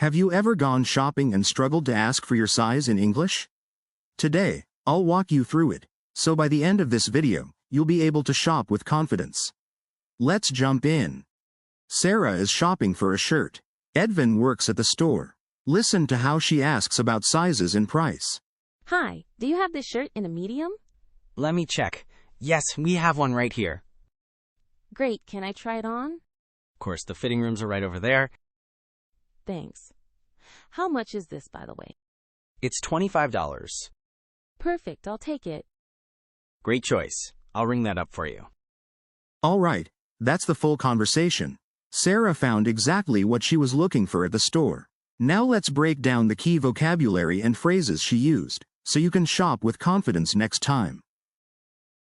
Have you ever gone shopping and struggled to ask for your size in English? Today, I'll walk you through it, so by the end of this video, you'll be able to shop with confidence. Let's jump in. Serah is shopping for a shirt. Edvin works at the store. Listen to how she asks about sizes and price. Hi, do you have this shirt in a medium? Let me check. Yes, we have one right here. Great, can I try it on? Of course, the fitting rooms are right over there. Thanks. How much is this, by the way? It's $25. Perfect, I'll take it. Great choice. I'll ring that up for you. All right, that's the full conversation. Serah found exactly what she was looking for at the store. Now let's break down the key vocabulary and phrases she used, so you can shop with confidence next time.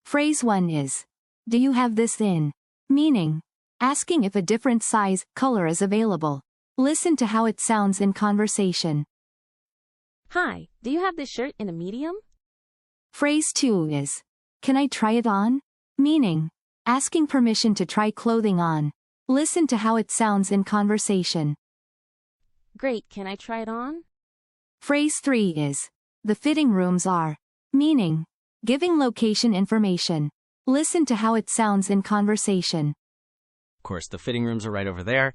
Phrase 1 is, do you have this in? Meaning, asking if a different size, color is available. Listen to how it sounds in conversation. Hi, do you have this shirt in a medium? Phrase 2 is, can I try it on? Meaning, asking permission to try clothing on. Listen to how it sounds in conversation. Great, can I try it on? Phrase 3 is, the fitting rooms are. Meaning, giving location information. Listen to how it sounds in conversation. Of course, the fitting rooms are right over there.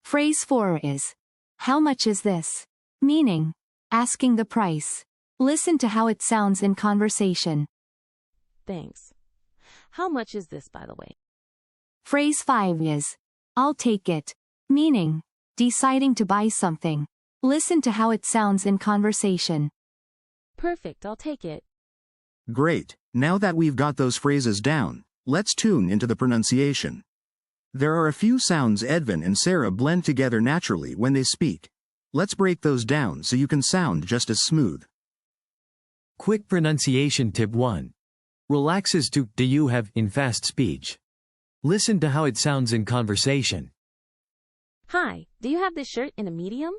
Phrase 4 is, how much is this? Meaning, asking the price. Listen to how it sounds in conversation. Thanks. How much is this, by the way? Phrase 5 is, I'll take it. Meaning, deciding to buy something. Listen to how it sounds in conversation. Perfect, I'll take it. Great, now that we've got those phrases down, let's tune into the pronunciation. There are a few sounds Edvin and Serah blend together naturally when they speak. Let's break those down so you can sound just as smooth. Quick pronunciation tip 1. Relaxes to do you have in fast speech. Listen to how it sounds in conversation. Hi, do you have this shirt in a medium?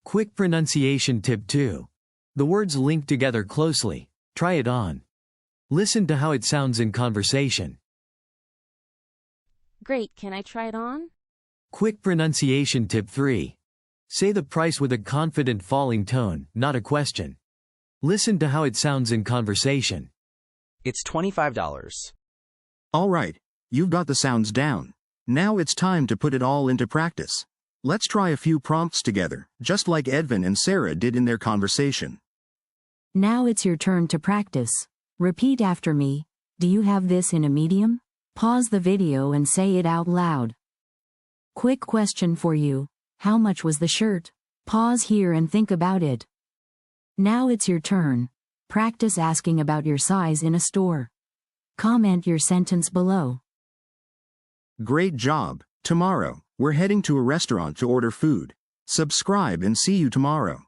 Quick pronunciation tip 2. The words link together closely. Try it on. Listen to how it sounds in conversation. Great, can I try it on? Quick pronunciation tip 3. Say the price with a confident falling tone, not a question. Listen to how it sounds in conversation. It's $25. All right, you've got the sounds down. Now it's time to put it all into practice. Let's try a few prompts together, just like Edvin and Serah did in their conversation. Now it's your turn to practice. Repeat after me. Do you have this in a medium? Pause the video and say it out loud. Quick question for you. How much was the shirt? Pause here and think about it. Now it's your turn. Practice asking about your size in a store. Comment your sentence below. Great job! Tomorrow, we're heading to a restaurant to order food. Subscribe and see you tomorrow.